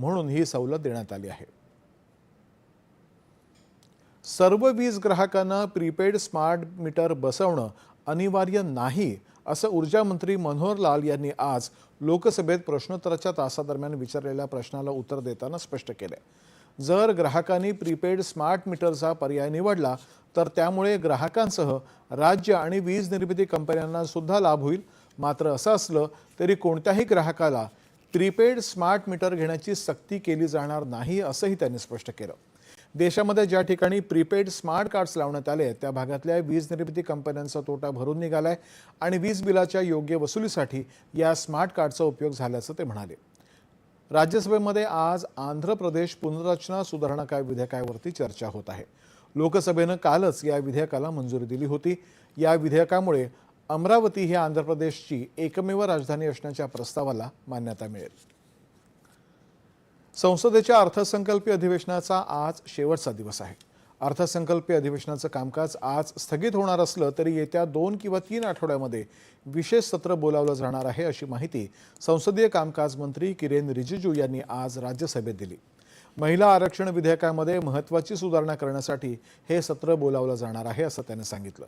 म्हणून ही सवलत देण्यात आली आहे। सर्व वीज ग्राहकांना प्रीपेड स्मार्ट मीटर बसवणं अनिवार्य नाही असं ऊर्जा मंत्री मनोहर लाल यांनी आज लोकसभेत प्रश्नोत्तराच्या तासादरम्यान विचारलेल्या प्रश्नाला उत्तर देताना स्पष्ट केले। जर ग्राहकांनी प्रीपेड स्मार्ट मीटरचा पर्याय निवडला तर त्यामुळे ग्राहकांसह राज्य आणि वीज निर्मिती कंपन्यांना सुद्धा लाभ होईल। मात्र असं असलं तरी कोणत्याही ग्राहकाला प्रीपेड स्मार्ट मीटर घेण्याची सक्ती केली जाणार नाही असंही त्यांनी स्पष्ट केलं। देशामध्ये ज्या ठिकाणी प्रीपेड स्मार्ट कार्ड्स लावण्यात आले त्या भागातल्या वीज निर्मिती कंपन्यांचा तोटा भरून निघालाय आणि वीज बिलाच्या योग्य वसुलीसाठी या स्मार्ट कार्डचा उपयोग झाल्याचं ते म्हणाले। राज्यसभेमध्ये आज आंध्र प्रदेश पुनर्रचना सुधारणा विधेयकावरती चर्चा होत आहे। लोकसभेनं कालच या विधेयकाला मंजुरी दिली होती। या विधेयकामुळे अमरावती ही आंध्र प्रदेशची एकमेव राजधानी असण्याच्या प्रस्तावाला मान्यता मिळेल। संसदेच्या अर्थसंकल्पीय अधिवेशनाचा आज शेवटचा दिवस आहे। अर्थसंकल्पीय अधिवेशनाचं कामकाज आज स्थगित होणार असलं तरी येत्या 2 किंवा 3 आठवड्यामध्ये विशेष सत्र बोलावलं जाणार आहे अशी माहिती संसदीय कामकाज मंत्री किरेन रिजिजू यांनी आज राज्यसभेत दिली। महिला आरक्षण विधेयकामध्ये महत्त्वाची सुधारणा करण्यासाठी हे सत्र बोलावलं जाणार आहे असं त्यांनी सांगितलं।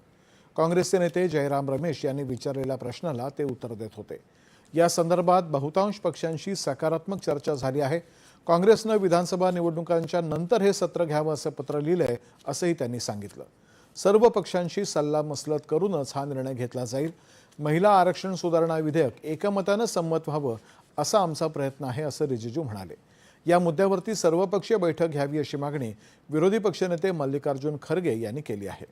काँग्रेसचे नेते जयराम रमेश यांनी विचारलेल्या प्रश्नाला ते उत्तर देत होते। या संदर्भात बहुतांश पक्षांशी सकारात्मक चर्चा झाली आहे। काँग्रेसनं विधानसभा निवडणुकांच्या नंतर हे सत्र घ्यावं असं पत्र लिहिलंय असंही त्यांनी सांगितलं। सर्व पक्षांशी सल्लामसलत करूनच हा निर्णय घेतला जाईल। महिला आरक्षण सुधारणा विधेयक एकमतानं संमत व्हावं असा आमचा प्रयत्न आहे असं रिजिजू म्हणाले। या मुद्द्यावरती सर्वपक्षीय बैठक घ्यावी अशी मागणी विरोधी पक्षनेते मल्लिकार्जुन खरगे यांनी केली आहे।